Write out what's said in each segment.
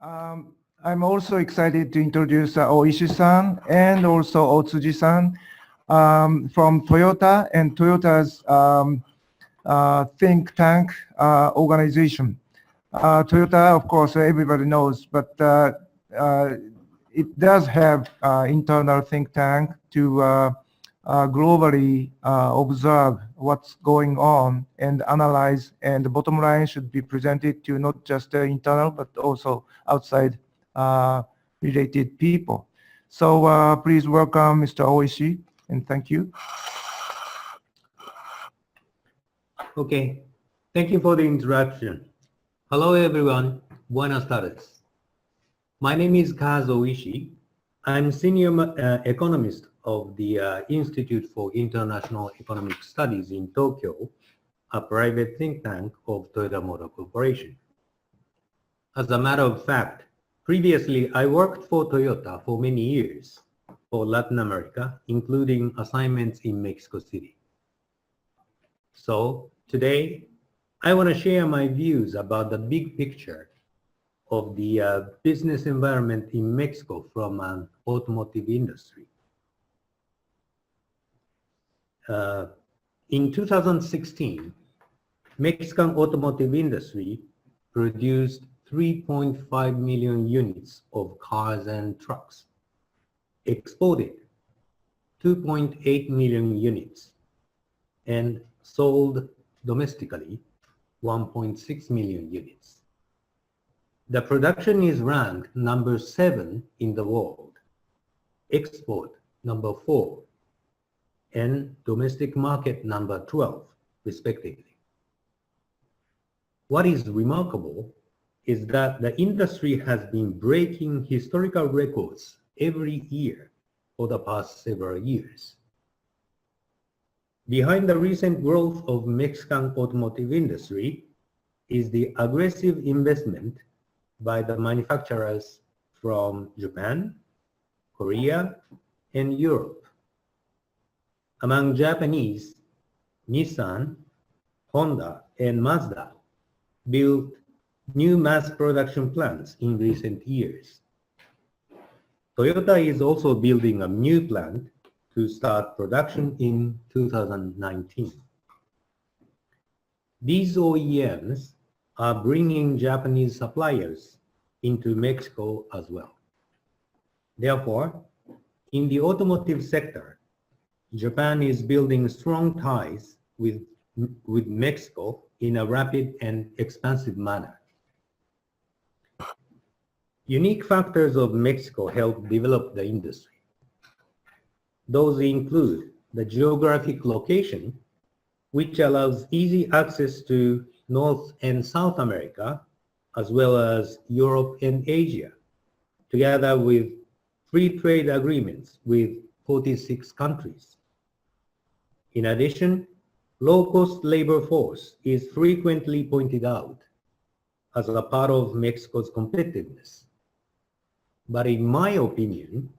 I'm also excited to introduce Ohishi-san and also Otsuji-san from Toyota and Toyota's think tank organization. Toyota, of course, everybody knows, but it does have internal think tank to globally observe what's going on and analyze, and the bottom line should be presented to not just the internal but also outside related people. So please welcome Mr. Ohishi, and thank you. Okay, thank you for the introduction. Hello everyone, buenas tardes. My name is Kazuaki. I'm senior economist of the Institute for International Economic Studies in Tokyo, a private think tank of Toyota Motor Corporation. As a matter of fact, previously I worked for Toyota for many years for Latin America, including assignments in Mexico City. So today, I want to share my views about the big picture of the business environment in Mexico from an automotive industry. In 2016, Mexican automotive industry produced 3.5 million units of cars and trucks, exported 2.8 million units, and sold domestically 1.6 million units. The production is ranked number 7 in the world, export number 4, and domestic market number 12, respectively. What is remarkable is that the industry has been breaking historical records every year for the past several years. Behind the recent growth of Mexican automotive industry is the aggressive investment by the manufacturers from Japan, Korea, and Europe. Among Japanese, Nissan, Honda, and Mazda built new mass production plants in recent years. Toyota is also building a new plant to start production in 2019. These OEMs are bringing Japanese suppliers into Mexico as well. Therefore, in the automotive sector, Japan is building strong ties with Mexico in a rapid and expansive manner. Unique factors of Mexico help develop the industry. Those include the geographic location, which allows easy access to North and South America, as well as Europe and Asia, together with free trade agreements with 46 countries. In addition, low-cost labor force is frequently pointed out as a part of Mexico's competitiveness. But in my opinion,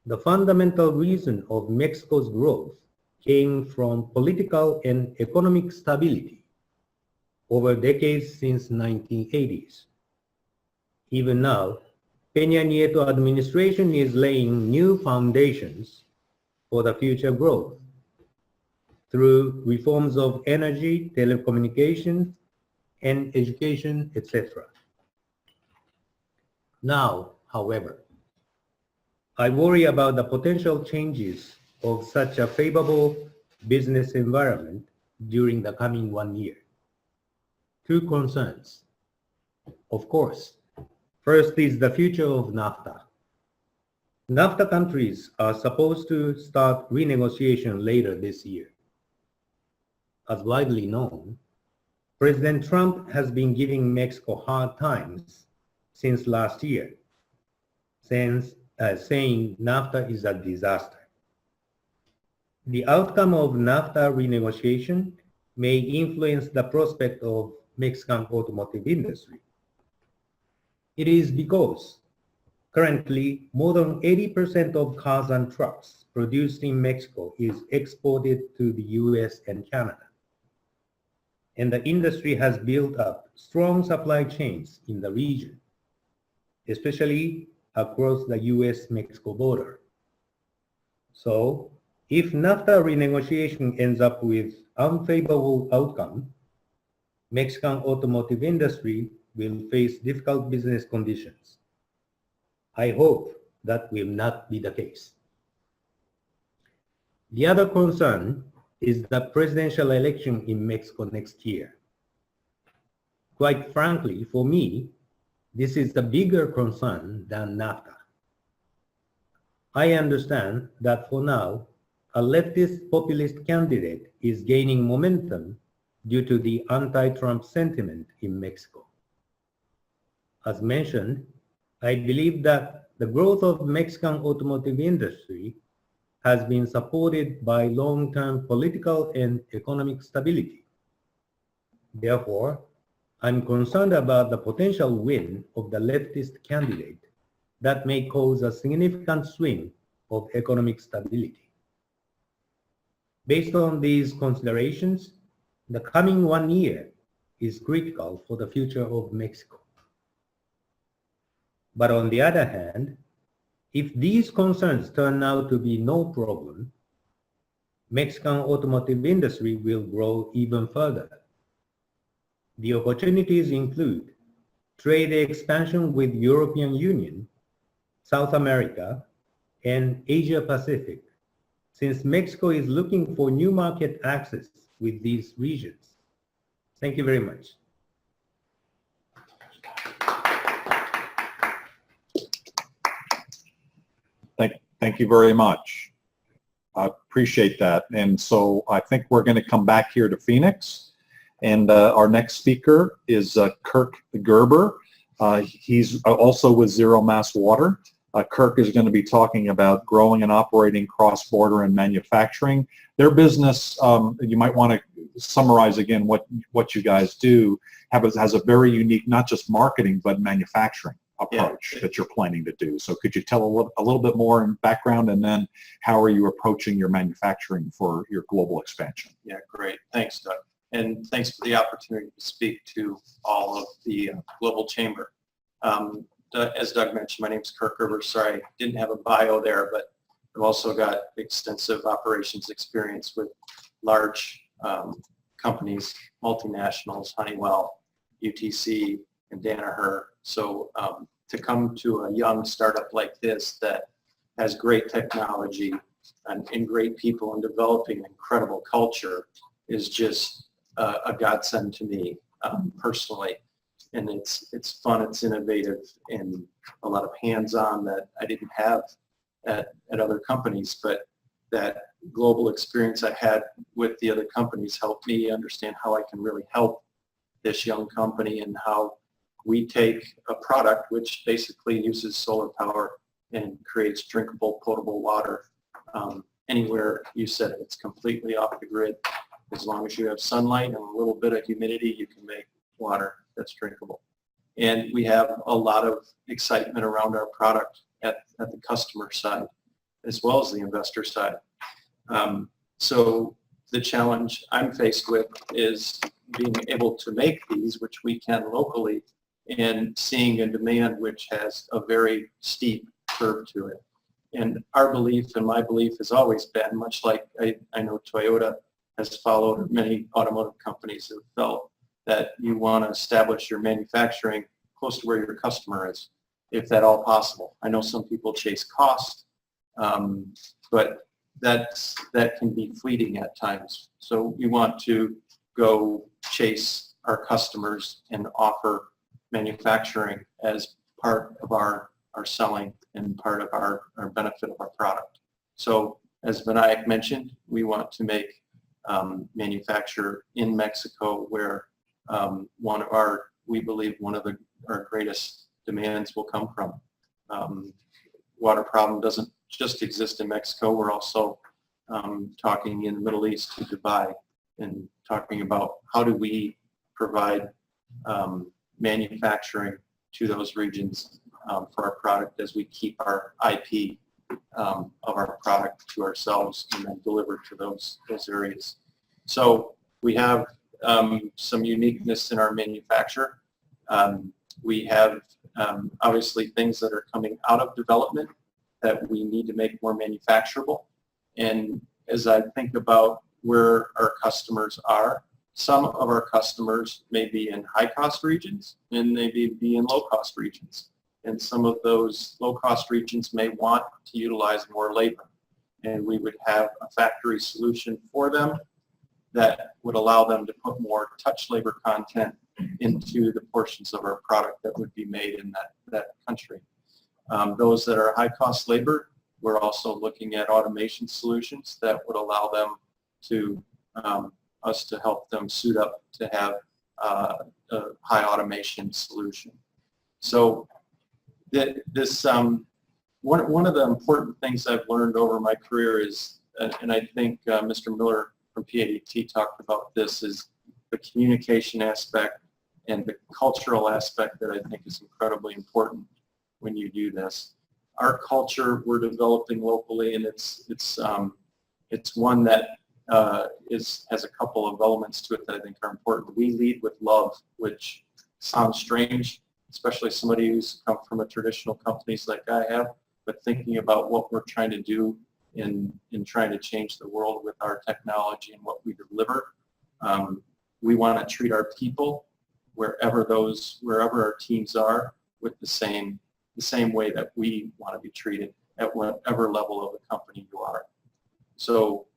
the fundamental reason of Mexico's growth came from political and economic stability over decades since 1980s. Even now, Peña Nieto administration is laying new foundations for the future growth through reforms of energy, telecommunications, and education, etc. Now, however, I worry about the potential changes of such a favorable business environment during the coming 1 year. Two concerns. Of course, first is the future of Nafta. Nafta countries are supposed to start renegotiation later this year. As widely known, President Trump has been giving Mexico hard times since last year, saying Nafta is a disaster. The outcome of Nafta renegotiation may influence the prospect of Mexican automotive industry. It is because currently more than 80% of cars and trucks produced in Mexico is exported to the US and Canada. And the industry has built up strong supply chains in the region. especially across the US-Mexico border. So if NAFTA renegotiation ends up with unfavorable outcome, Mexican automotive industry will face difficult business conditions. I hope that will not be the case. The other concern is the presidential election in Mexico next year. Quite frankly, for me, this is the bigger concern than NAFTA. I understand that for now, a leftist populist candidate is gaining momentum due to the anti-Trump sentiment in Mexico. As mentioned, I believe that the growth of Mexican automotive industry has been supported by long-term political and economic stability. Therefore, I'm concerned about the potential win of the leftist candidate that may cause a significant swing of economic stability. Based on these considerations, the coming 1 year is critical for the future of Mexico. But on the other hand, if these concerns turn out to be no problem, Mexican automotive industry will grow even further. The opportunities include trade expansion with European Union, South America, and Asia Pacific, since Mexico is looking for new market access with these regions. Thank you very much. Thank you very much. I appreciate that. And so I think we're going to come back here to Phoenix. And our next speaker is Kirk Gerber. He's also with Zero Mass Water. Kirk is going to be talking about growing and operating cross-border and manufacturing. Their business, you might want to summarize again what you guys do, has a very unique, not just marketing, but manufacturing approach that you're planning to do. So could you tell a little bit more in background, and then how are you approaching your manufacturing for your global expansion? Yeah, great. Thanks, Doug. And thanks for the opportunity to speak to all of the Global Chamber. As Doug mentioned, my name is Kirk Gerber. Sorry, I didn't have a bio there, but I've also got extensive operations experience with large companies, multinationals, Honeywell, UTC, and Danaher. So to come to a young startup like this that has great technology and great people and developing an incredible culture is just a godsend to me personally. And it's fun, it's innovative, and a lot of hands-on that I didn't have at other companies, but that global experience I had with the other companies helped me understand how I can really help this young company and how we take a product which basically uses solar power and creates drinkable, potable water anywhere you set it. It's completely off the grid. As long as you have sunlight and a little bit of humidity, you can make water that's drinkable. And we have a lot of excitement around our product at the customer side as well as the investor side. So the challenge I'm faced with is being able to make these, which we can locally, and seeing a demand which has a very steep curve to it. And our belief and my belief has always been, much like I know Toyota has followed, many automotive companies have felt, that you want to establish your manufacturing close to where your customer is, if at all possible. I know some people chase cost, but that can be fleeting at times. So we want to go chase our customers and offer manufacturing as part of our selling and part of our benefit of our product. So as Vinayak mentioned, we want to make manufacture in Mexico, where we believe one of our greatest demands will come from. Water problem doesn't just exist in Mexico. We're also talking in the Middle East to Dubai and talking about how do we provide manufacturing to those regions for our product as we keep our IP of our product to ourselves and then deliver to those areas. So we have some uniqueness in our manufacture. We have obviously things that are coming out of development that we need to make more manufacturable. And as I think about where our customers are, some of our customers may be in high-cost regions and they may be in low-cost regions. And some of those low-cost regions may want to utilize more labor. And we would have a factory solution for them that would allow them to put more touch labor content into the portions of our product that would be made in that country. Those that are high-cost labor, we're also looking at automation solutions that would allow them to us to help them suit up to have a high automation solution. So this one of the important things I've learned over my career is, and I think Mr. Miller from PADT talked about this, is the communication aspect and the cultural aspect that I think is incredibly important when you do this. Our culture we're developing locally, and it's one that has a couple of elements to it that I think are important. We lead with love, which sounds strange, especially somebody who's come from a traditional companies like I have, but thinking about what we're trying to do in trying to change the world with our technology and what we deliver. We want to treat our people wherever our teams are with the same way that we want to be treated at whatever level of the company you are. So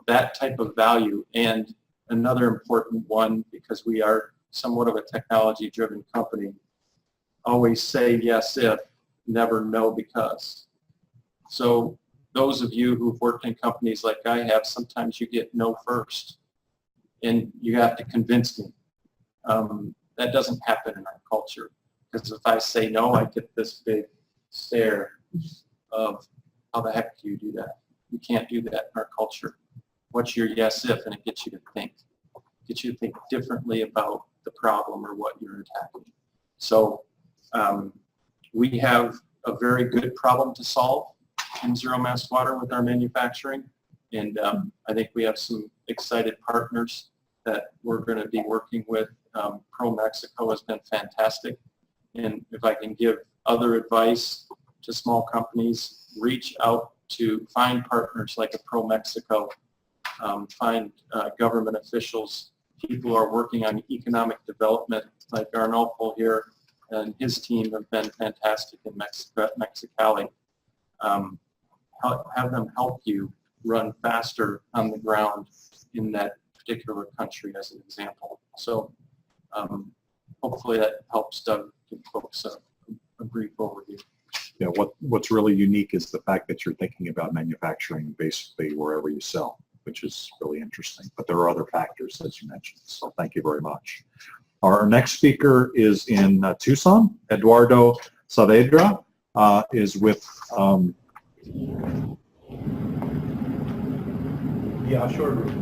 that type of value, and another important one, because we are somewhat of a technology-driven company, always say yes if, never no because. So those of you who've worked in companies like I have, sometimes you get no first, and you have to convince me. That doesn't happen in our culture, because if I say no, I get this big stare of, how the heck do you do that? You can't do that in our culture. What's your yes if? And it gets you to think. Gets you to think differently about the problem or what you're attacking. So we have a very good problem to solve in zero mass water with our manufacturing. And I think we have some excited partners that we're going to be working with. Pro Mexico has been fantastic. And if I can give other advice to small companies, reach out to find partners like a Pro Mexico, find government officials, people who are working on economic development like Arnulfo here and his team have been fantastic in Mexicali. Have them help you run faster on the ground in that particular country as an example. So hopefully that helps Doug give folks a brief overview. Yeah, what's really unique is the fact that you're thinking about manufacturing basically wherever you sell, which is really interesting. But there are other factors, as you mentioned. So thank you very much. Our next speaker is in Tucson. Eduardo Saavedra is with the offshore group.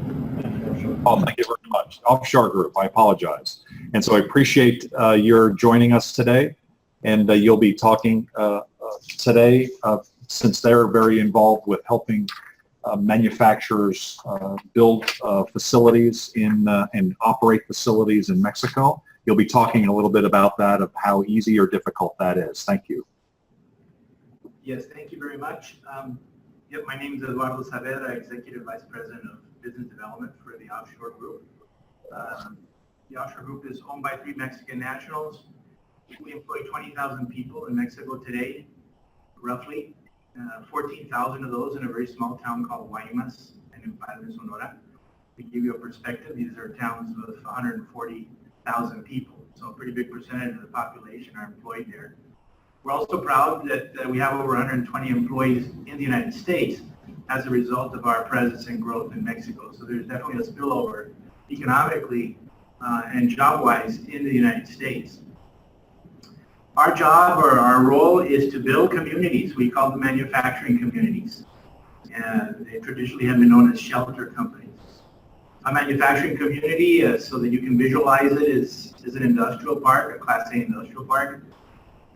Oh, thank you very much. Offshore group, I apologize. And so I appreciate your joining us today. And you'll be talking today, since they're very involved with helping manufacturers build facilities and operate facilities in Mexico. You'll be talking a little bit about that, of how easy or difficult that is. Thank you. Yes, thank you very much. My name is Eduardo Saavedra, Executive Vice President of Business Development for the Offshore Group. The Offshore Group is owned by 3 Mexican nationals. We employ 20,000 people in Mexico today, roughly. 14,000 of those in a very small town called Guaymas and in Padre, Sonora. To give you a perspective, these are towns with 140,000 people, so a pretty big percentage of the population are employed there. We're also proud that we have over 120 employees in the United States as a result of our presence and growth in Mexico. So there's definitely a spillover economically and job-wise in the United States. Our job or our role is to build communities. We call them manufacturing communities. And they traditionally have been known as shelter companies. A manufacturing community, so that you can visualize it, is an industrial park, a Class A industrial park.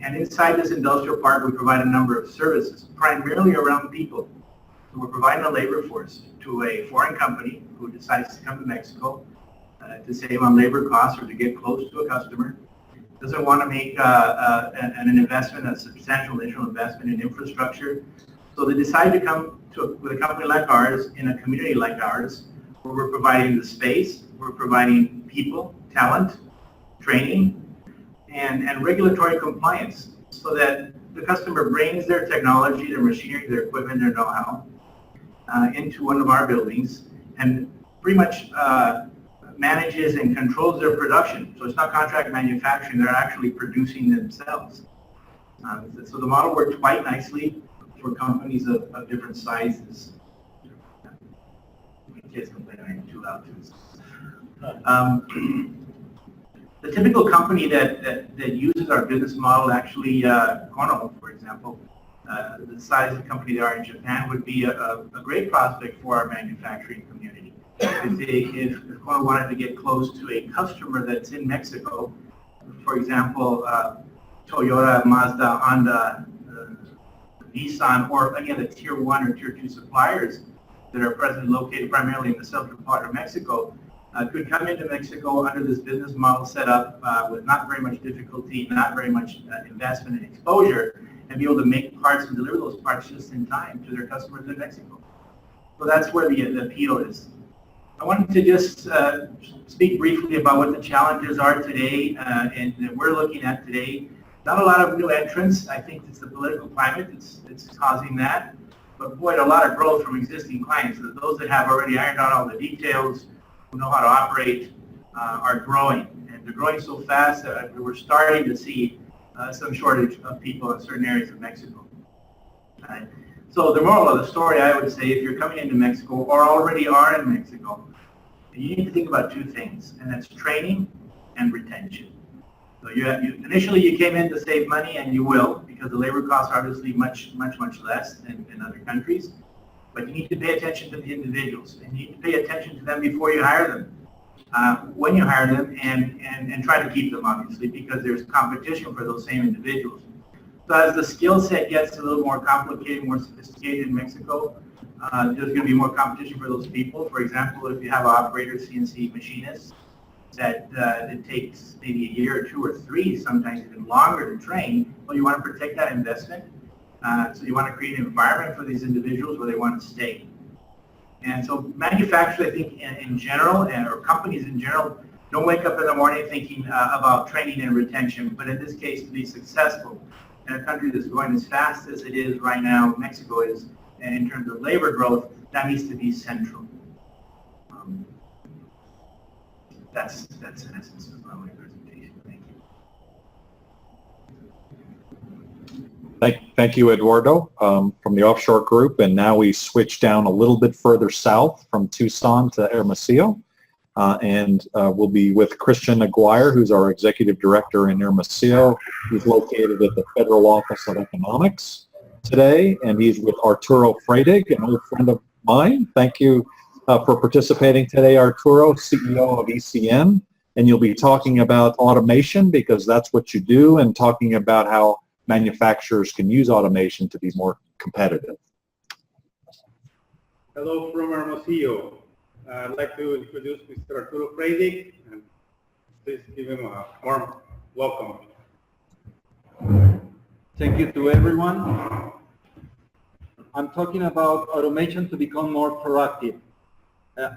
And inside this industrial park, we provide a number of services, primarily around people. So we're providing a labor force to a foreign company who decides to come to Mexico to save on labor costs or to get close to a customer. doesn't want to make an investment, a substantial initial investment in infrastructure. So they decide to come with a company like ours, in a community like ours, where we're providing the space, we're providing people, talent, training, and regulatory compliance, so that the customer brings their technology, their machinery, their equipment, their know-how into one of our buildings and pretty much manages and controls their production. So it's not contract manufacturing, they're actually producing themselves. So the model works quite nicely for companies of different sizes. Kids complain I'm too loud too. The typical company that uses our business model, actually, Kono, for example, the size of the company they are in Japan, would be a great prospect for our manufacturing community. If Kono wanted to get close to a customer that's in Mexico, for example, Toyota, Mazda, Honda, Nissan, or any of the tier 1 or tier 2 suppliers that are presently located primarily in the southern part of Mexico, could come into Mexico under this business model set up with not very much difficulty, not very much investment and exposure, and be able to make parts and deliver those parts just in time to their customers in Mexico. So that's where the appeal is. I wanted to just speak briefly about what the challenges are today and that we're looking at today. Not a lot of new entrants. I think it's the political climate it's causing that. But boy, a lot of growth from existing clients. Those that have already ironed out all the details, who know how to operate, are growing. And they're growing so fast that we're starting to see some shortage of people in certain areas of Mexico. So the moral of the story, I would say, if you're coming into Mexico or already are in Mexico, you need to think about two things, and that's training and retention. So initially you came in to save money, and you will, because the labor costs are obviously much less than in other countries. But you need to pay attention to the individuals, and you need to pay attention to them before you hire them, when you hire them, and try to keep them, obviously, because there's competition for those same individuals. So as the skill set gets a little more complicated, more sophisticated in Mexico, there's going to be more competition for those people. For example, if you have operators, CNC machinists, that it takes maybe a year or 2 or 3, sometimes even longer to train, well, you want to protect that investment. So you want to create an environment for these individuals where they want to stay. And so manufacturers, I think, in general, or companies in general, don't wake up in the morning thinking about training and retention. But in this case, to be successful in a country that's growing as fast as it is right now, Mexico is, and in terms of labor growth, that needs to be central. That's in essence of my presentation. Thank you. Thank you, Eduardo, from the offshore group. And now we switch down a little bit further south from Tucson to Hermosillo. And we'll be with Christian Aguirre, who's our executive director in Hermosillo. He's located at the Federal Office of Economics today. And he's with Arturo Freydig, an old friend of mine. Thank you for participating today, Arturo, CEO of ECN. And you'll be talking about automation, because that's what you do, and talking about how manufacturers can use automation to be more competitive. Hello from Hermosillo. I'd like to introduce Mr. Arturo Brady, and please give him a warm welcome. Thank you to everyone. I'm talking about automation to become more proactive.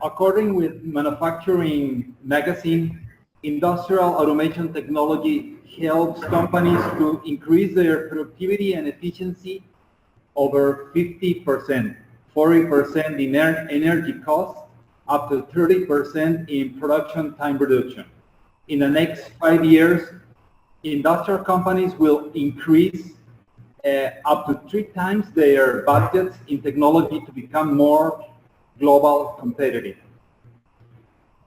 According with Manufacturing Magazine, industrial automation technology helps companies to increase their productivity and efficiency over 50%, 40% in energy costs, up to 30% in production time reduction. In the next 5 years, industrial companies will increase up to 3 times their budgets in technology to become more global competitive.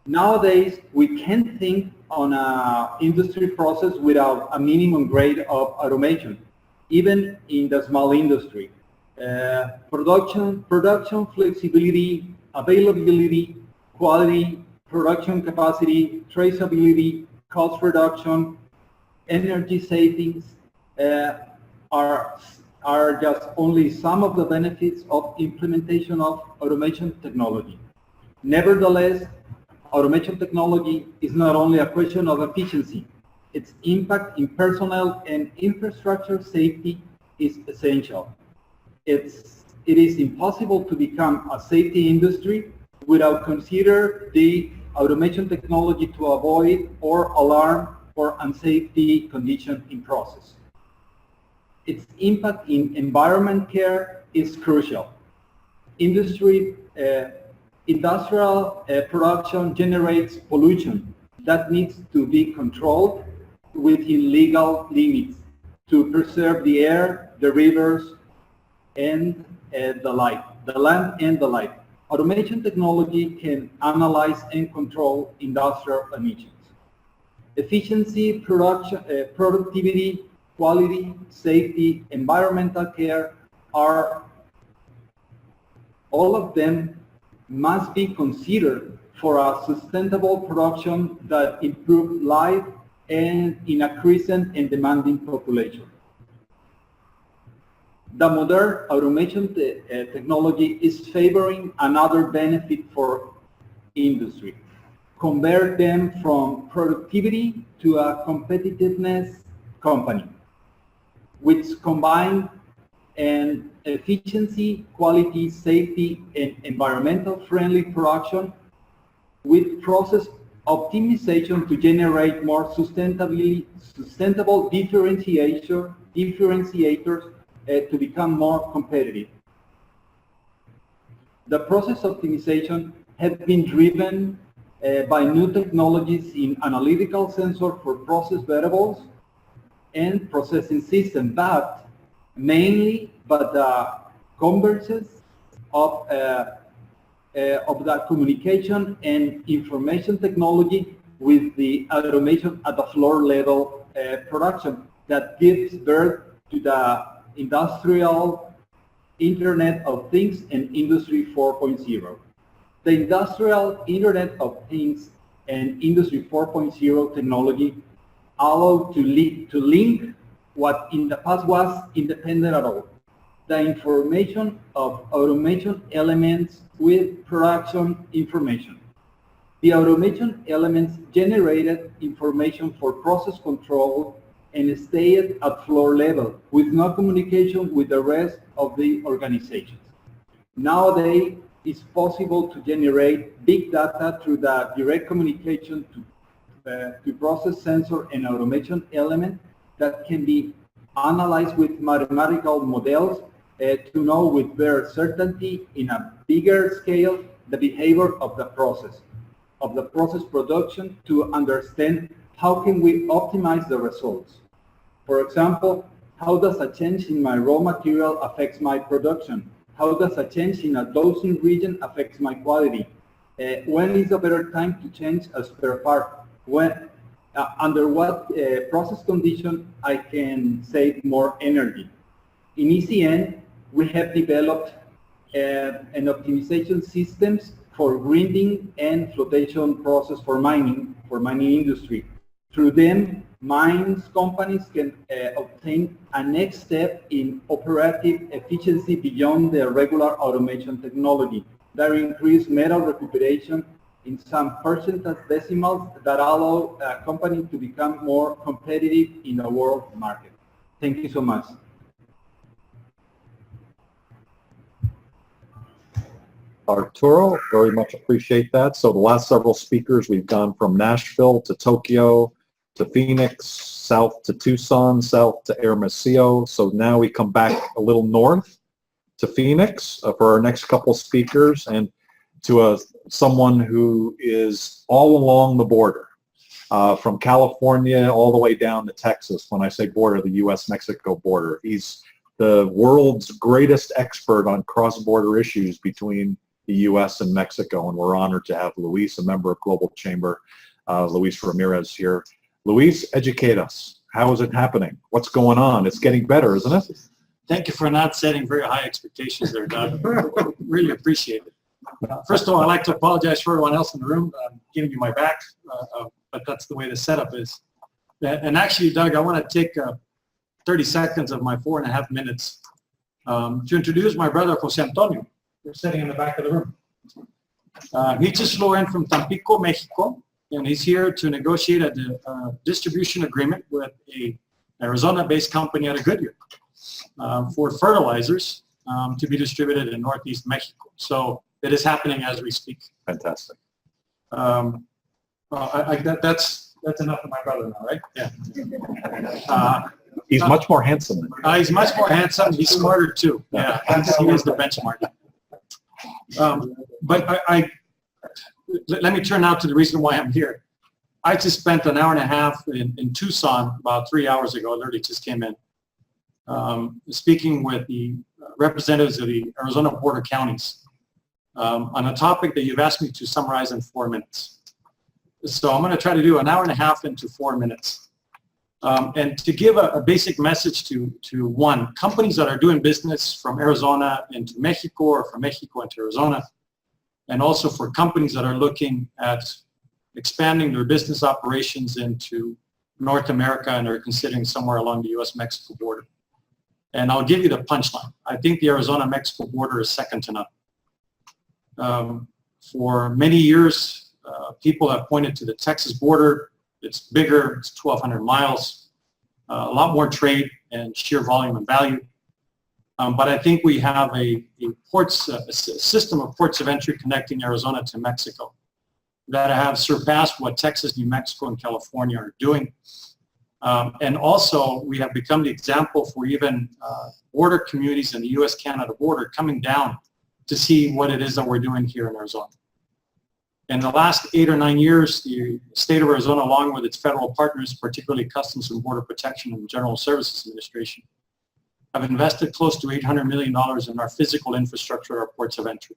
Nowadays, we can't think on an industry process without a minimum grade of automation, even in the small industry. Production flexibility, availability, quality, production capacity, traceability, cost reduction, energy savings are just only some of the benefits of implementation of automation technology. Nevertheless, automation technology is not only a question of efficiency. its impact in personnel and infrastructure safety is essential. It is impossible to become a safety industry without consider the automation technology to avoid or alarm for unsafety condition in process. Its impact in environment care is crucial. Industrial production generates pollution that needs to be controlled within legal limits to preserve the air, the rivers, and the land and the life. Automation technology can analyze and control industrial emissions. Efficiency, productivity, quality, safety, environmental care are all of them must be considered for a sustainable production that improves life and in a crescent and demanding population. The modern automation technology is favoring another benefit for industry. Convert them from productivity to a competitiveness company, which combine and efficiency, quality, safety, and environmental friendly production with process optimization to generate more sustainable differentiators to become more competitive. The process optimization has been driven by new technologies in analytical sensor for process variables and processing system, but mainly by the convergence of the communication and information technology with the automation at the floor level production that gives birth to the industrial Internet of Things and Industry 4.0. The industrial Internet of Things and Industry 4.0 technology allow to link what in the past was independent at all, the information of automation elements with production information. The automation elements generated information for process control and stayed at floor level with no communication with the rest of the organizations. Nowadays, it's possible to generate big data through the direct communication to process sensor and automation element that can be analyzed with mathematical models to know with better certainty in a bigger scale the behavior of the process production to understand how can we optimize the results. For example, how does a change in my raw material affects my production? How does a change in a dosing region affects my quality? When is a better time to change a spare part? When, under what process condition I can save more energy? In ECN, we have developed an optimization systems for grinding and flotation process for mining industry. Through them, mines companies can obtain a next step in operative efficiency beyond the regular automation technology that increase metal recuperation in some percentage decimals that allow a company to become more competitive in the world market. Thank you so much. Arturo, very much appreciate that. So the last several speakers, we've gone from Nashville to Tokyo, to Phoenix, south to Tucson, south to Hermosillo. So now we come back a little north to Phoenix for our next couple speakers, and to someone who is all along the border, from California all the way down to Texas. When I say border, the U.S.-Mexico border. He's the world's greatest expert on cross-border issues between the U.S. and Mexico, and we're honored to have Luis, a member of Global Chamber, Luis Ramirez here. Luis, educate us. How is it happening? What's going on? It's getting better, isn't it? Thank you for not setting very high expectations there, Doug. Really appreciate it. First of all, I'd like to apologize for everyone else in the room. I'm giving you my back, but that's the way the setup is. And actually, Doug, I want to take 30 seconds of my 4.5 minutes to introduce my brother, Jose Antonio. We're sitting in the back of the room. He just flew in from Tampico, Mexico, and he's here to negotiate a distribution agreement with a Arizona-based company out of Goodyear for fertilizers to be distributed in Northeast Mexico. So it is happening as we speak. Fantastic. That's enough of my brother now, right? Yeah. He's much more handsome than you. He's much more handsome. He's smarter too. Yeah, he is the benchmark. But let me turn now to the reason why I'm here. I just spent an hour and a half in Tucson about 3 hours ago. I literally just came in, speaking with the representatives of the Arizona border counties on a topic that you've asked me to summarize in 4 minutes. So I'm going to try to do an hour and a half into 4 minutes. And to give a basic message to one, companies that are doing business from Arizona into Mexico or from Mexico into Arizona, and also for companies that are looking at expanding their business operations into North America and are considering somewhere along the U.S.-Mexico border. And I'll give you the punchline. I think the Arizona-Mexico border is second to none. For many years, people have pointed to the Texas border. It's bigger, it's 1,200 miles, a lot more trade and sheer volume and value. But I think we have a system of ports of entry connecting Arizona to Mexico that have surpassed what Texas, New Mexico, and California are doing. And also, we have become the example for even border communities in the U.S.-Canada border coming down to see what it is that we're doing here in Arizona. In the last 8 or 9 years, the state of Arizona, along with its federal partners, particularly Customs and Border Protection and General Services Administration, have invested close to $800 million in our physical infrastructure at our ports of entry.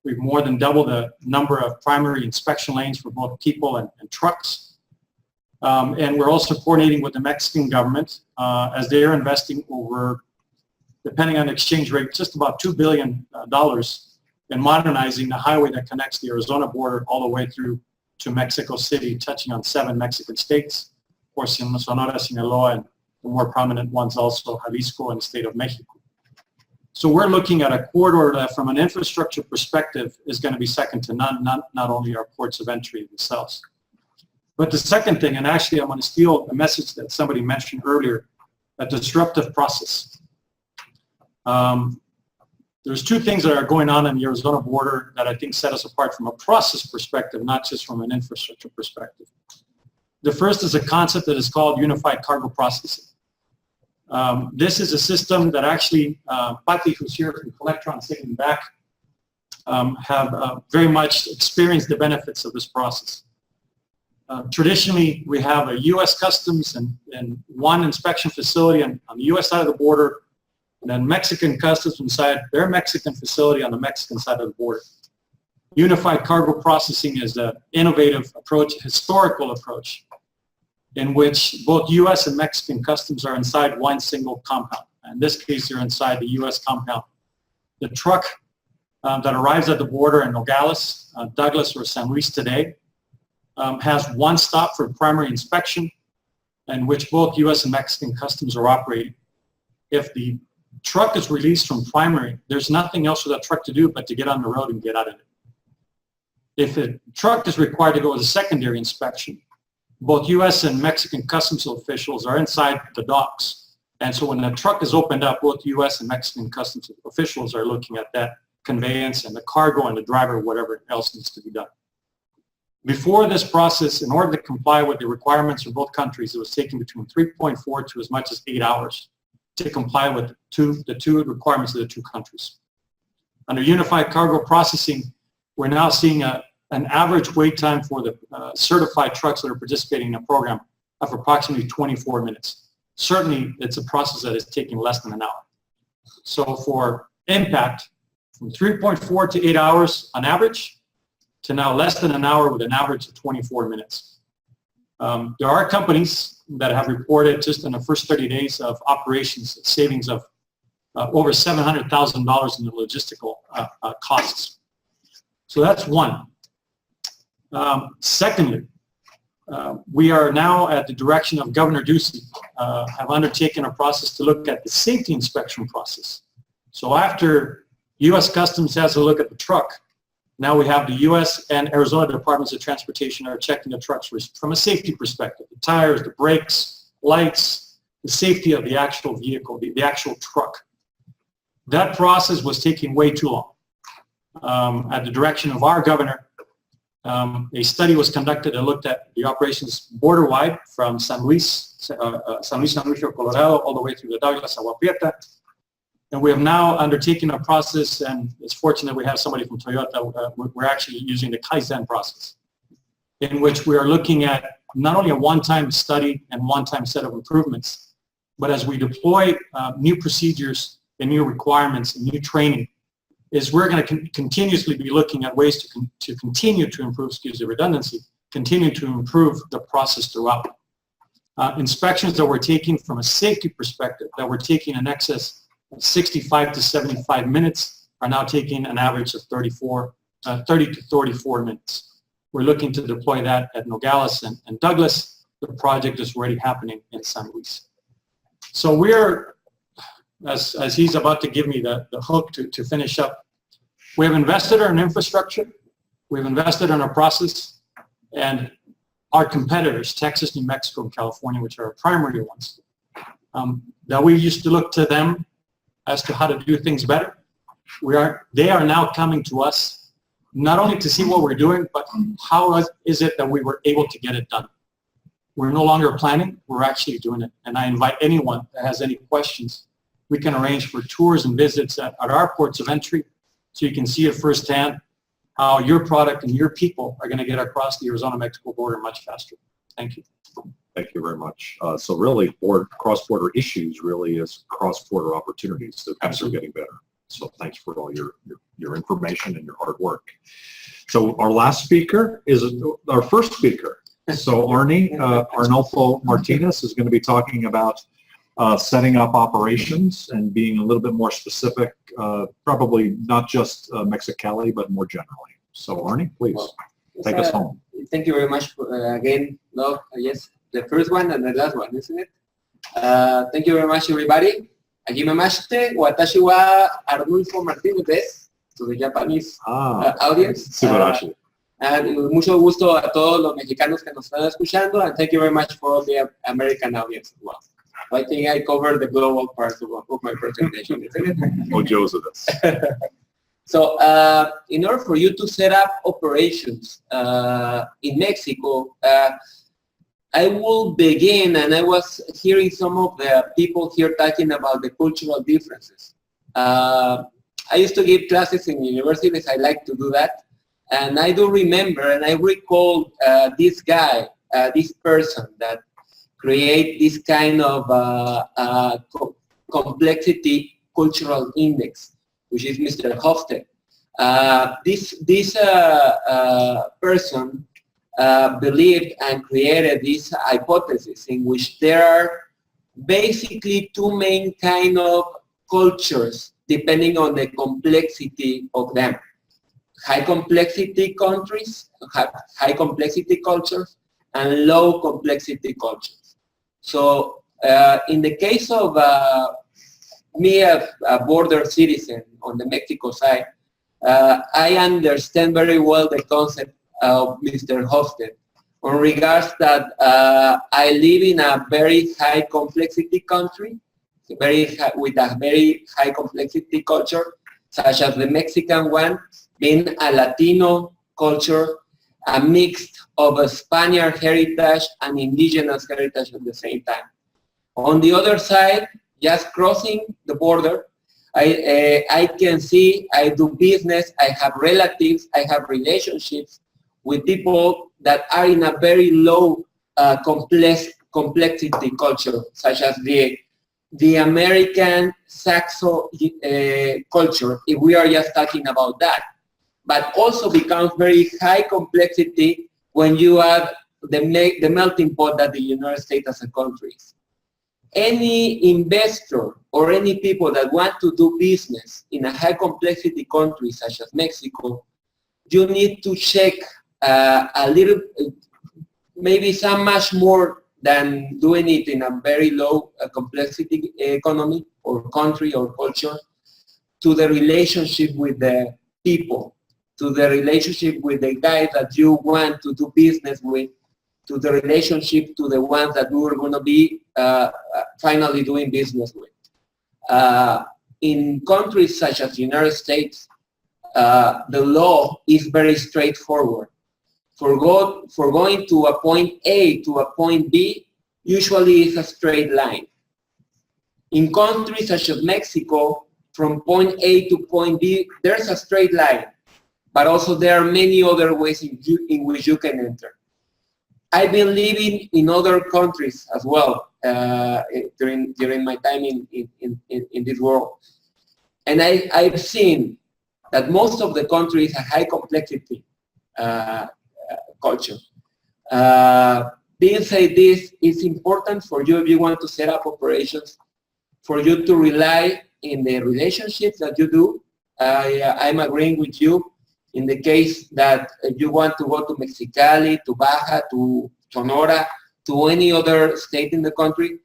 We've more than doubled the number of primary inspection lanes for both people and trucks. And we're also coordinating with the Mexican government as they are investing over, depending on the exchange rate, just about $2 billion in modernizing the highway that connects the Arizona border all the way through to Mexico City, touching on 7 Mexican states, of course, in Sonora, Sinaloa, and the more prominent ones also, Jalisco and the state of Mexico. So we're looking at a corridor that, from an infrastructure perspective, is going to be second to none, not only our ports of entry themselves. But the second thing, and actually I'm going to steal a message that somebody mentioned earlier, a disruptive process. There's 2 things that are going on in the Arizona border that I think set us apart from a process perspective, not just from an infrastructure perspective. The first is a concept that is called unified cargo processing. This is a system that actually, Pati, who's here from Collectron sitting back, have very much experienced the benefits of this process. Traditionally, we have a U.S. Customs and one inspection facility on the U.S. side of the border, and then Mexican Customs inside their Mexican facility on the Mexican side of the border. Unified cargo processing is an innovative approach, a historical approach, in which both U.S. and Mexican Customs are inside one single compound. In this case, you're inside the U.S. compound. The truck that arrives at the border in Nogales, Douglas, or San Luis today has one stop for primary inspection, in which both U.S. and Mexican Customs are operating. If the truck is released from primary, there's nothing else for that truck to do but to get on the road and get out of it. If a truck is required to go to secondary inspection, both U.S. and Mexican Customs officials are inside the docks. And so when the truck is opened up, both U.S. and Mexican Customs officials are looking at that conveyance and the cargo and the driver, whatever else needs to be done. Before this process, in order to comply with the requirements of both countries, it was taking between 3.4 to as much as 8 hours to comply with the two requirements of the 2 countries. Under unified cargo processing, we're now seeing an average wait time for the certified trucks that are participating in the program of approximately 24 minutes. Certainly, it's a process that is taking less than an hour. So for impact, from 3.4 to 8 hours on average, to now less than an hour with an average of 24 minutes. There are companies that have reported just in the first 30 days of operations savings of over $700,000 in the logistical costs. So that's one. Secondly, we are now at the direction of Governor Ducey, have undertaken a process to look at the safety inspection process. So after U.S. Customs has a look at the truck, Now we have the U.S. and Arizona Departments of Transportation are checking the trucks from a safety perspective, the tires, the brakes, lights, the safety of the actual vehicle, the actual truck. That process was taking way too long. At the direction of our governor, a study was conducted that looked at the operations border-wide from San Luis, San Luis, Colorado, all the way through the Douglas, Agua Prieta. And we have now undertaken a process, and it's fortunate we have somebody from Toyota. We're actually using the Kaizen process, in which we are looking at not only a one-time study and one-time set of improvements, but as we deploy new procedures and new requirements and new training, is we're going to continuously be looking at ways to continue to improve, excuse the redundancy, continue to improve the process throughout. Inspections that we're taking from a safety perspective, that we're taking in excess 65 to 75 minutes are now taking an average of 30 to 34 minutes. We're looking to deploy that at Nogales and Douglas. The project is already happening in San Luis. So we're, as he's about to give me the hook to finish up, we have invested in infrastructure, we've invested in our process, and our competitors, Texas, New Mexico, and California, which are our primary ones, that we used to look to them as to how to do things better. They are now coming to us, not only to see what we're doing, but how is it that we were able to get it done. We're no longer planning, we're actually doing it. And I invite anyone that has any questions, we can arrange for tours and visits at our ports of entry so you can see it firsthand how your product and your people are going to get across the Arizona-Mexico border much faster. Thank you. Thank you very much. So really, cross-border issues really is cross-border opportunities that things are getting better. So thanks for all your information and your hard work. So our last speaker is our first speaker. So Arnulfo Martinez is going to be talking about setting up operations and being a little bit more specific, probably not just Mexicali, but more generally. So Arnie, please take us home. Thank you very much again. No, yes, the first one and the last one, isn't it? Thank you very much, everybody. Hajimemashite, watashi wa Arnulfo Martinez desu, to the Japanese audience. Subarashi. And mucho gusto a todos los mexicanos que nos están escuchando, and thank you very much for the American audience as well. I think I covered the global part of my presentation, isn't it? Oh, Joseph. So, in order for you to set up operations in Mexico, I will begin, and I was hearing some of the people here talking about the cultural differences. I used to give classes in universities, I like to do that, and I do remember, and I recall this guy, this person that create this kind of complexity cultural index, which is Mr. Hofstede. This person believed and created this hypothesis in which there are basically two main kind of cultures depending on the complexity of them. High complexity countries, high complexity cultures, and low complexity cultures. So in the case of me, a border citizen on the Mexico side, I understand very well the concept of Mr. Hofstede on regards that I live in a very high complexity country, with a very high complexity culture, such as the Mexican one, being a Latino culture, a mix of a Spaniard heritage and indigenous heritage at the same time. On the other side, just crossing the border, I can see, I do business, I have relatives, I have relationships with people that are in a very low complexity culture, such as the American Saxo culture, if we are just talking about that. But also becomes very high complexity when you add the melting pot that the United States as a country is. Any investor or any people that want to do business in a high complexity country such as Mexico, you need to check a little, maybe some much more than doing it in a very low complexity economy or country or culture, to the relationship with the people. to the relationship with the guys that you want to do business with, to the relationship to the ones that we were going to be finally doing business with. In countries such as the United States, the law is very straightforward. For going to a point A to a point B, usually it's a straight line. In countries such as Mexico, from point A to point B, there's a straight line, but also there are many other ways in which you can enter. I've been living in other countries as well during my time in this world. And I've seen that most of the countries have high complexity culture. Being said this, it's important for you if you want to set up operations, for you to rely in the relationships that you do. I'm agreeing with you in the case that you want to go to Mexicali, to Baja, to Sonora, to any other state in the country,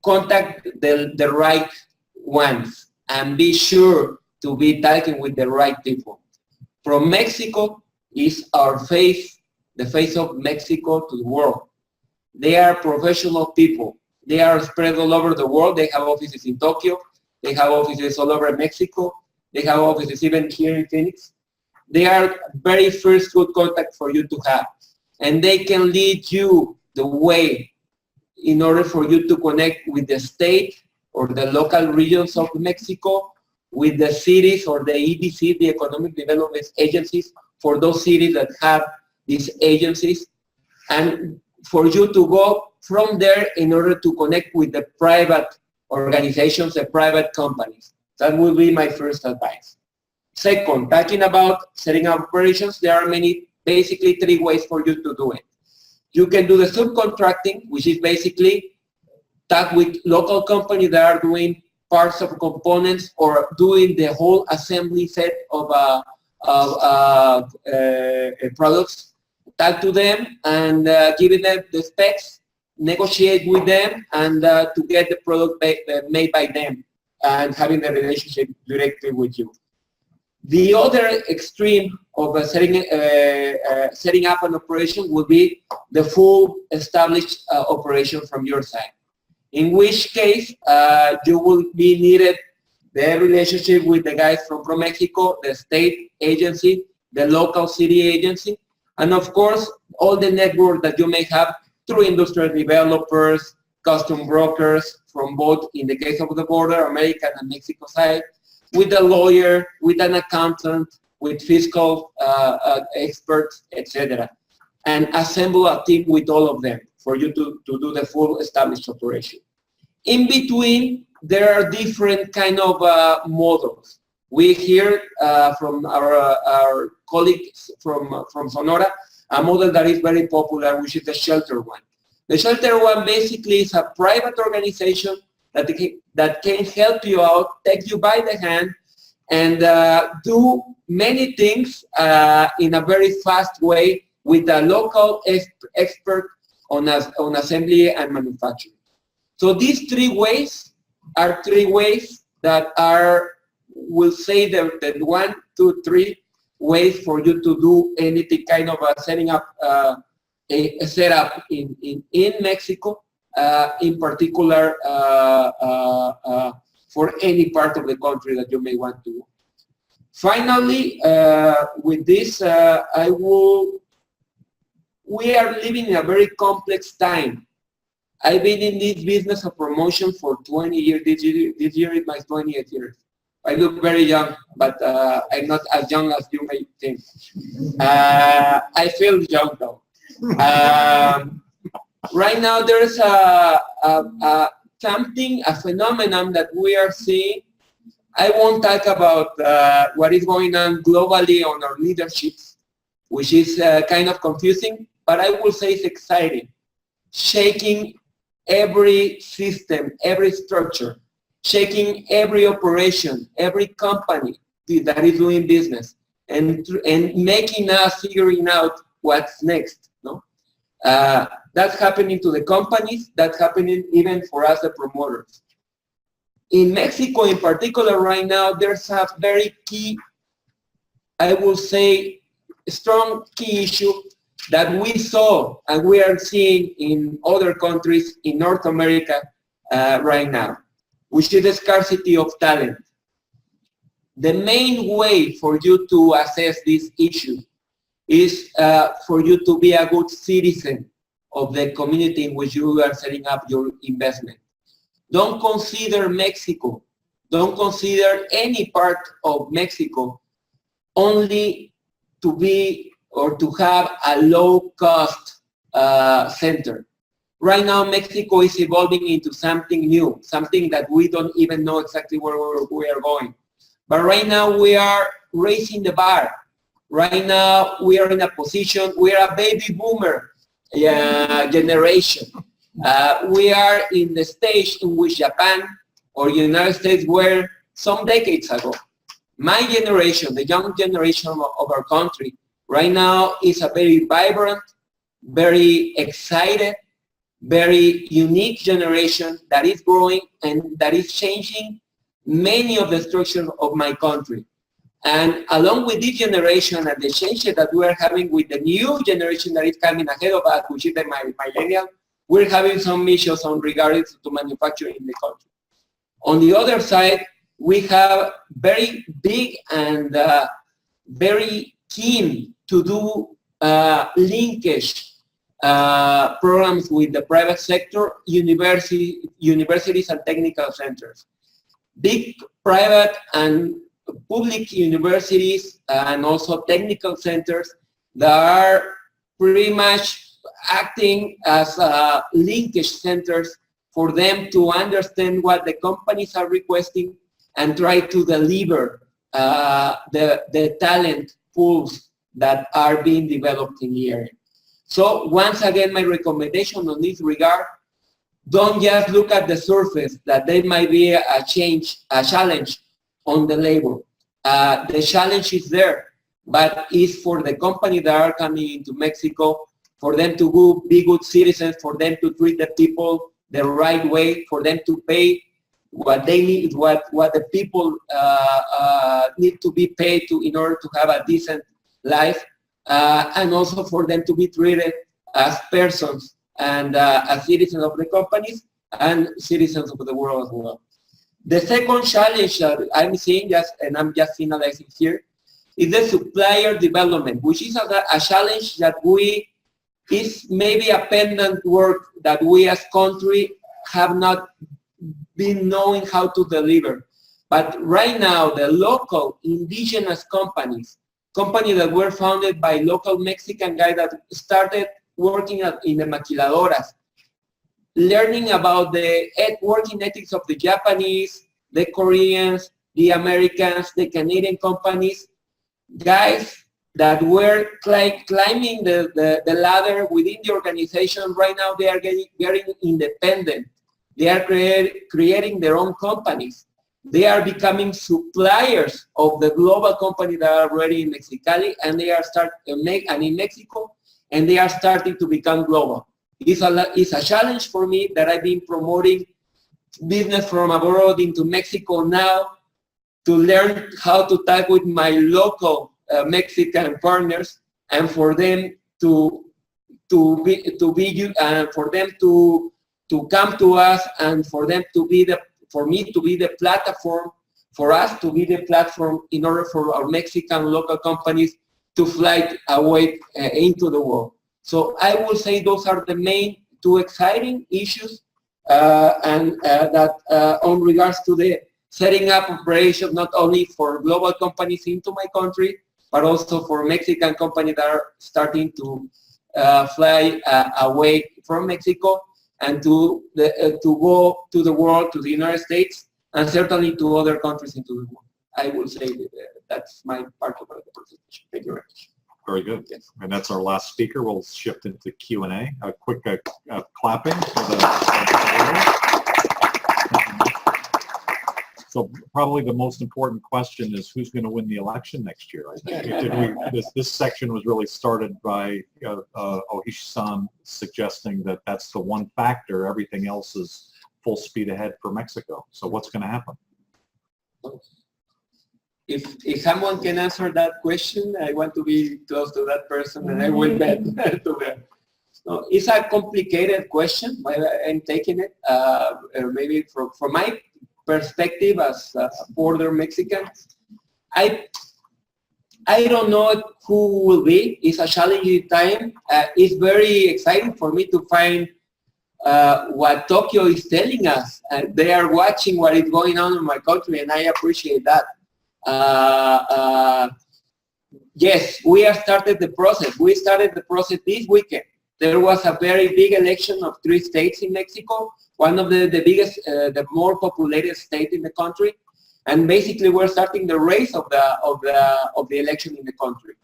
contact the right ones and be sure to be talking with the right people. From Mexico is our face, the face of Mexico to the world. They are professional people. They are spread all over the world. They have offices in Tokyo. They have offices all over Mexico. They have offices even here in Phoenix. They are very first good contact for you to have. And they can lead you the way in order for you to connect with the state or the local regions of Mexico, with the cities or the EDC, the Economic Development Agencies, for those cities that have these agencies, and for you to go from there in order to connect with the private organizations, the private companies. That will be my first advice. Second, talking about setting up operations, there are basically three ways for you to do it. You can do the subcontracting, which is basically talk with local companies that are doing parts of components or doing the whole assembly set of products. Talk to them and giving them the specs, negotiate with them, and to get the product made by them and having the relationship directly with you. The other extreme of setting up an operation will be the full established operation from your side, in which case you will be needed the relationship with the guys from Mexico, the state agency, the local city agency, and of course all the network that you may have through industrial developers, custom brokers from both, in the case of the border, American and Mexico side, with a lawyer, with an accountant, with fiscal experts, etc. And assemble a team with all of them for you to do the full established operation. In between, there are different kind of models. We hear from our colleagues from Sonora a model that is very popular, which is the shelter one. The shelter one basically is a private organization that can help you out, take you by the hand, and do many things in a very fast way with a local expert on assembly and manufacturing. So these three ways are three ways that are, we'll say the 1, 2, 3 ways for you to do anything kind of setting up a setup in Mexico, in particular for any part of the country that you may want to. Finally, with this, we are living in a very complex time. I've been in this business of promotion for 20 years. This year is my 20th year. I look very young, but I'm not as young as you may think. I feel young though. Right now there's a phenomenon that we are seeing. I won't talk about what is going on globally on our leaderships, which is kind of confusing, but I will say it's exciting. Shaking every system, every structure, shaking every operation, every company that is doing business, and making us figuring out what's next. No, that's happening to the companies. That's happening even for us, the promoters. In Mexico, in particular, right now, there's a very key I will say, strong key issue that we saw and we are seeing in other countries in North America right now, which is the scarcity of talent. The main way for you to assess this issue is for you to be a good citizen of the community in which you are setting up your investment. Don't consider Mexico, don't consider any part of Mexico only to be or to have a low-cost center. Right now, Mexico is evolving into something new, something that we don't even know exactly where we are going. But right now, we are raising the bar. Right now, we are in a position, we are a baby boomer generation. We are in the stage in which Japan or United States were some decades ago. My generation, the young generation of our country, right now is a very vibrant, very excited, very unique generation that is growing and that is changing many of the structures of my country. And along with this generation and the changes that we are having with the new generation that is coming ahead of us, which is the millennial, we're having some issues on regards to manufacturing in the country. On the other side, we have very big and very keen to do linkage programs with the private sector, universities and technical centers. Big private and public universities and also technical centers that are pretty much acting as linkage centers for them to understand what the companies are requesting and try to deliver the talent pools that are being developed in the area. So once again, my recommendation on this regard, don't just look at the surface that there might be a challenge on the labor. The challenge is there, but it's for the company that are coming into Mexico, for them to be good citizens, for them to treat the people the right way, for them to pay what they need, what the people need to be paid to in order to have a decent life, and also for them to be treated as persons and as citizens of the companies and citizens of the world as well. The second challenge that I'm seeing, and I'm just finalizing here, is the supplier development, which is a challenge that is maybe a pendant work that we as country have not been knowing how to deliver. But right now, the local indigenous companies that were founded by local Mexican guys that started working in the maquiladoras, learning about the working ethics of the Japanese, the Koreans, the Americans, the Canadian companies, guys that were climbing the ladder within the organization. Right now they are getting independent. They are creating their own companies. They are becoming suppliers of the global companies that are already in Mexicali, and they are in Mexico, and they are starting to become global. It's a challenge for me that I've been promoting business from abroad into Mexico now to learn how to talk with my local Mexican partners, and for them to come to us, and for me to be the platform, for us to be the platform in order for our Mexican local companies to fly away into the world. So I will say those are the main two exciting issues, and that on regards to the setting up operations not only for global companies into my country, but also for Mexican companies that are starting to fly away from Mexico and to go to the world, to the United States, and certainly to other countries into the world. I will say that's my part of the presentation. Thank you very much. Very good. Yes. And that's our last speaker. We'll shift into Q&A. A quick clapping for the So probably the most important question is who's going to win the election next year. I think this section was really started by Ohishi-san suggesting that that's the one factor. Everything else is full speed ahead for Mexico. So what's going to happen? if someone can answer that question, I want to be close to that person, and I will bet to them. So it's a complicated question. I'm taking it, maybe from my perspective as a border Mexican. I don't know who will be. It's a challenging time. It's very exciting for me to find what Tokyo is telling us. They are watching what is going on in my country, and I appreciate that. Yes, we have started the process. We started the process this weekend. There was a very big election of 3 states in Mexico, one of the biggest, the more populated state in the country. And basically, we're starting the race of the election in the country.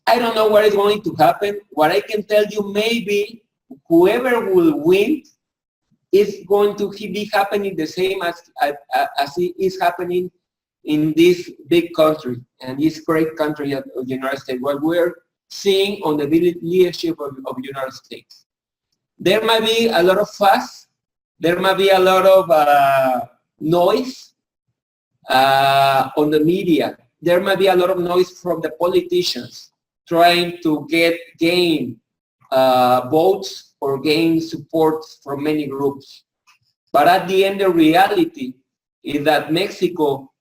I don't know what is going to happen. What I can tell you, maybe whoever will win is going to be happening the same as it is happening in this big country and this great country of the United States. What we're seeing on the leadership of the United States, there might be a lot of fuss. There might be a lot of noise. On the media, there might be a lot of noise from the politicians trying to gain votes or gain support from many groups. But at the end, the reality is that Mexico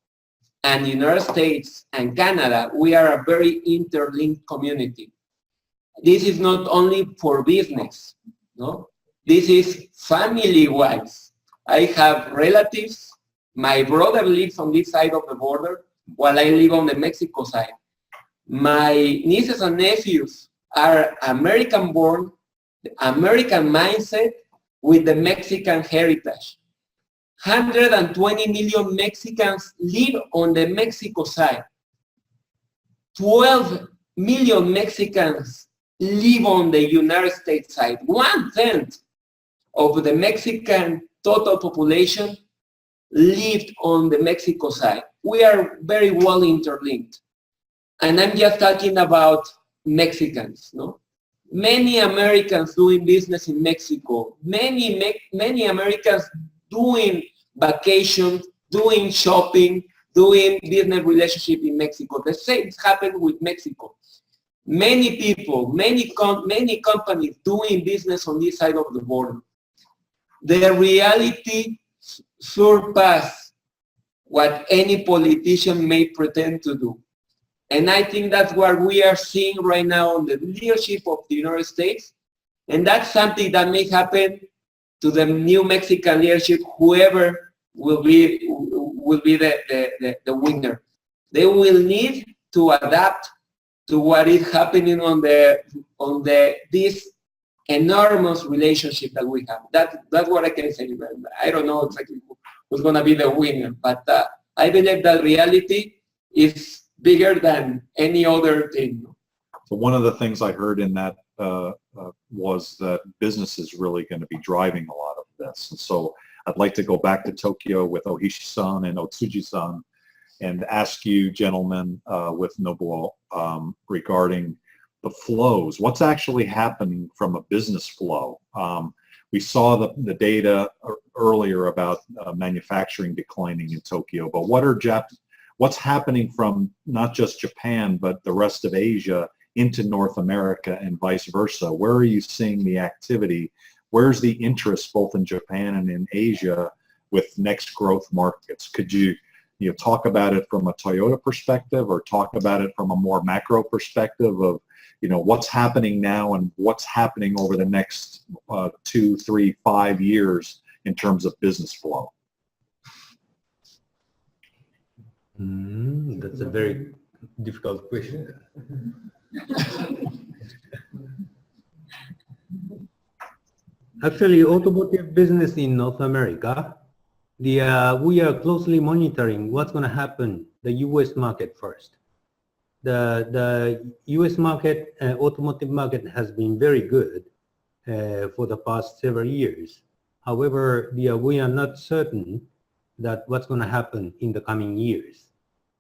and the United States and Canada, we are a very interlinked community. This is not only for business, no? This is family-wise. I have relatives. My brother lives on this side of the border, while I live on the Mexico side. My nieces and nephews are American-born, American mindset with the Mexican heritage. 120 million Mexicans live on the Mexico side. 12 million Mexicans live on the United States side. 1/10 of the Mexican total population lived on the Mexico side. We are very well interlinked. And I'm just talking about Mexicans, no? Many Americans doing business in Mexico, many Americans doing vacation, doing shopping, doing business relationship in Mexico. The same happened with Mexico. Many people, many companies doing business on this side of the border. The reality surpass what any politician may pretend to do. And I think that's what we are seeing right now on the leadership of the United States. And that's something that may happen to the new Mexican leadership, whoever will be the winner. They will need to adapt to what is happening on this enormous relationship that we have. That's what I can say. I don't know exactly who's going to be the winner, but I believe that reality is bigger than any other thing. So one of the things I heard in that was that business is really going to be driving a lot of this. And so I'd like to go back to Tokyo with Ohishi-san and Otsuji-san and ask you gentlemen with Nobuo regarding the flows. What's actually happening from a business flow? We saw the data earlier about manufacturing declining in Tokyo, but what's happening from not just Japan, but the rest of Asia into North America and vice versa? Where are you seeing the activity? Where's the interest both in Japan and in Asia with next growth markets? Could you talk about it from a Toyota perspective or talk about it from a more macro perspective of what's happening now and what's happening over the next 2, 3, 5 years in terms of business flow? That's a very difficult question. Actually, automotive business in North America, we are closely monitoring what's going to happen the U.S. market first. The U.S. market, automotive market has been very good for the past several years. However, we are not certain that what's going to happen in the coming years,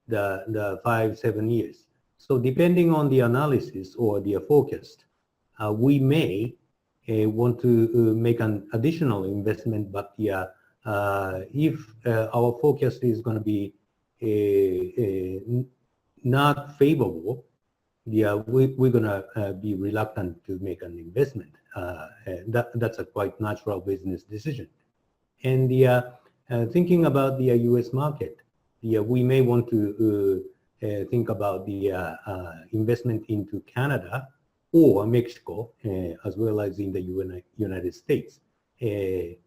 the 5-7 years. So depending on the analysis or the forecast, we may want to make an additional investment, but if our forecast is going to be not favorable, we're gonna be reluctant to make an investment. That's a quite natural business decision. And thinking about the U.S. market, we may want to think about the investment into Canada or Mexico, as well as in the United States, based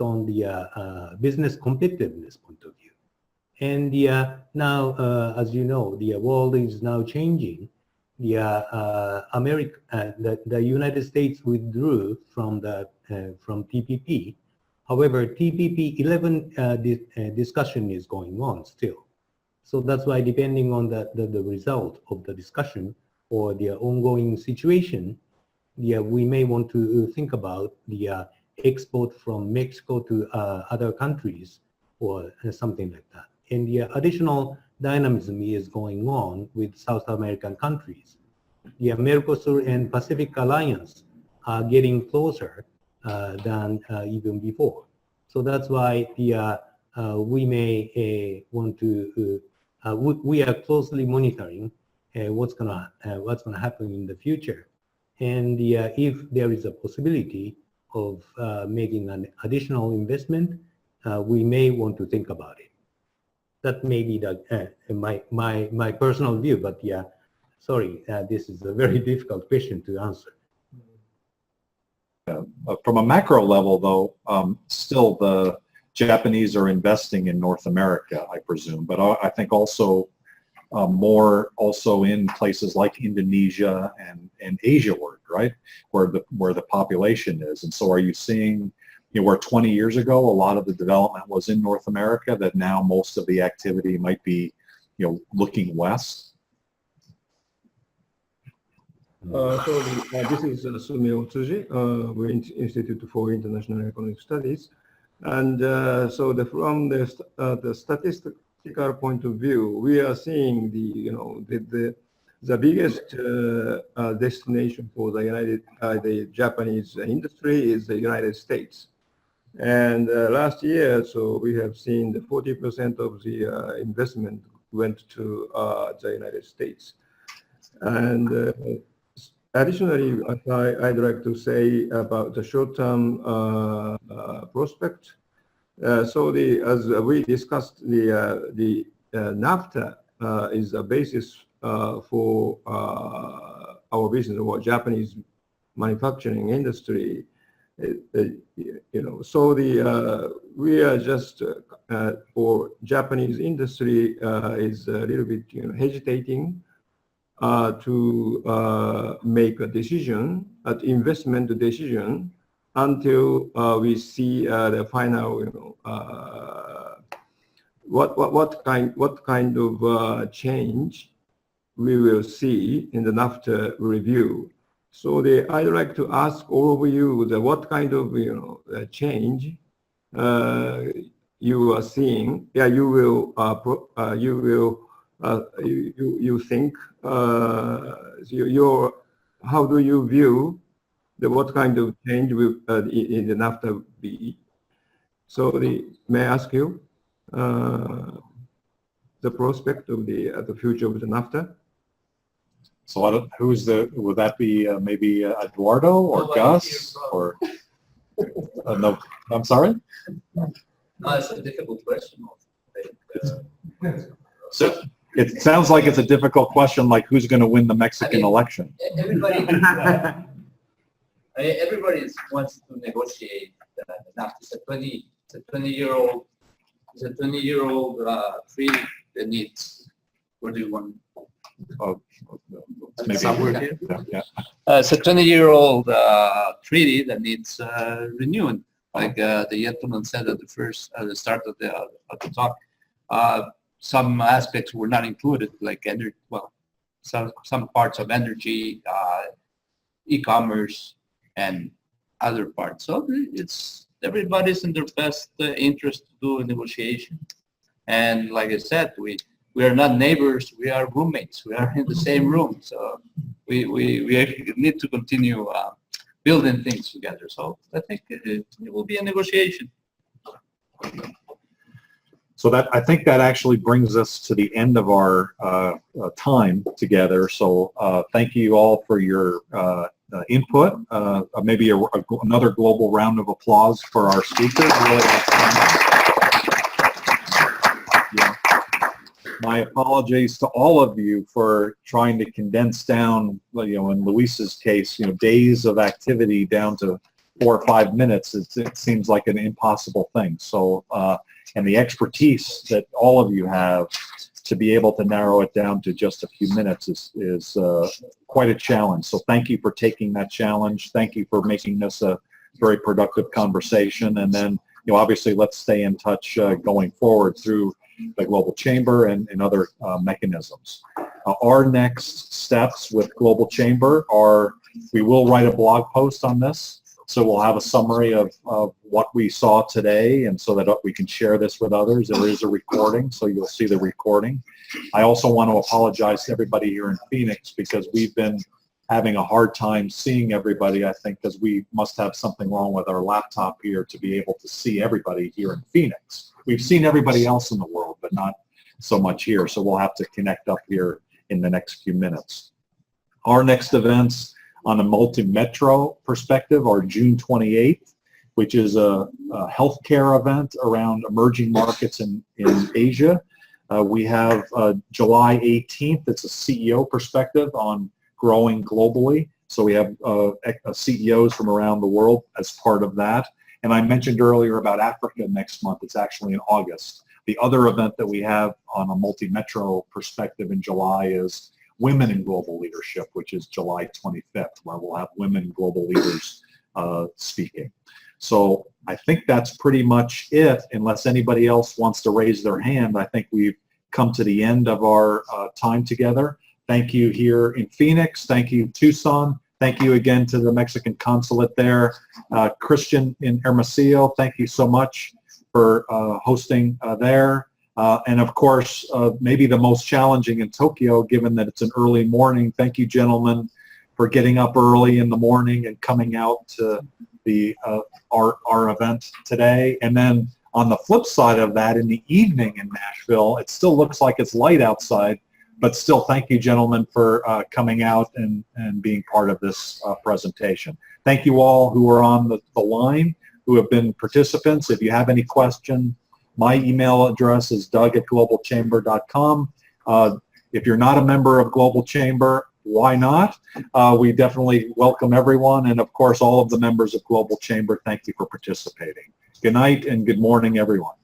on the business competitiveness point of view. And now, as you know, the world is now changing. The United States withdrew from TPP. However, TPP 11 discussion is going on still. So that's why, depending on the result of the discussion or the ongoing situation, we may want to think about the export from Mexico to other countries or something like that. And the additional dynamism is going on with South American countries. The Mercosur and Pacific Alliance are getting closer than even before. So that's why we may want to. We are closely monitoring what's gonna happen in the future, and if there is a possibility of making an additional investment, we may want to think about it. That may be my personal view, but sorry, this is a very difficult question to answer. From a macro level, though, still the Japanese are investing in North America, I presume, but I think also more also in places like Indonesia and Asia, right, where the population is. And so, are you seeing, where 20 years ago a lot of the development was in North America, that now most of the activity might be, looking west? This is Sumio Otsuji. We're Institute for International Economic Studies, and from the statistical point of view, we are seeing the biggest destination for the Japanese industry is the United States. And last year, so we have seen the 40% of the investment went to the United States. And additionally, I'd like to say about the short-term prospect. As we discussed, the Nafta is the basis for our business, or Japanese manufacturing industry. We are just for Japanese industry is a little bit hesitating to make a decision, an investment decision, until we see the final, what kind of change we will see in the Nafta review. So I'd like to ask all of you what kind of change you are seeing. You think how do you view what kind of change will in the Nafta be? So may I ask you the prospect of the future of the Nafta? So would that be maybe Eduardo or Gus or no? I'm sorry. No, it's a difficult question. So it sounds like it's a difficult question, like who's going to win the Mexican election? Everybody wants to negotiate the NAFTA. It's a 20-year-old treaty that needs. What do you want? Maybe somewhere here. Yeah. It's a 20-year-old treaty that needs renewing, like the gentleman said at the start of the talk. Some aspects were not included, like energy. Well, some parts of energy, e-commerce, and other parts. So everybody's in their best interest to do a negotiation. And like I said, we are not neighbors, we are roommates. We are in the same room. So we need to continue building things together. So I think it will be a negotiation. So So that, I think that actually brings us to the end of our time together. So thank you all for your input. Maybe another global round of applause for our speaker. Really yeah. My apologies to all of you for trying to condense down, in Luis's case, days of activity down to 4 or 5 minutes. It seems like an impossible thing. So, and the expertise that all of you have to be able to narrow it down to just a few minutes is quite a challenge. So thank you for taking that challenge. Thank you for making this a very productive conversation. And then, obviously, let's stay in touch going forward through the Global Chamber and other mechanisms. Our next steps with Global Chamber are, we will write a blog post on this. So we'll have a summary of what we saw today, and so that we can share this with others. There is a recording, so you'll see the recording. I also want to apologize to everybody here in Phoenix, because we've been having a hard time seeing everybody, I think, because we must have something wrong with our laptop here to be able to see everybody here in Phoenix. We've seen everybody else in the world, but not so much here, so we'll have to connect up here in the next few minutes. Our next events on a multi-metro perspective are June 28th, which is a healthcare event around emerging markets in Asia. We have July 18th, it's a CEO perspective on growing globally. So we have CEOs from around the world as part of that. And I mentioned earlier about Africa next month. It's actually in August. The other event that we have on a multi-metro perspective in July is Women in Global Leadership, which is July 25th, where we'll have women global leaders speaking. So I think that's pretty much it, unless anybody else wants to raise their hand. I think we've come to the end of our time together. Thank you here in Phoenix. Thank you, Tucson. Thank you again to the Mexican consulate there. Christian in Hermosillo, thank you so much for hosting there. And of course, maybe the most challenging in Tokyo, given that it's an early morning. Thank you, gentlemen, for getting up early in the morning and coming out to the our event today. And then on the flip side of that, in the evening in Nashville, it still looks like it's light outside, but still thank you, gentlemen, for coming out and being part of this presentation. Thank you all who are on the line, who have been participants. If you have any questions, my email address is doug@globalchamber.com. If you're not a member of Global Chamber, why not? We definitely welcome everyone. And of course, all of the members of Global Chamber, thank you for participating. Good night and good morning, everyone.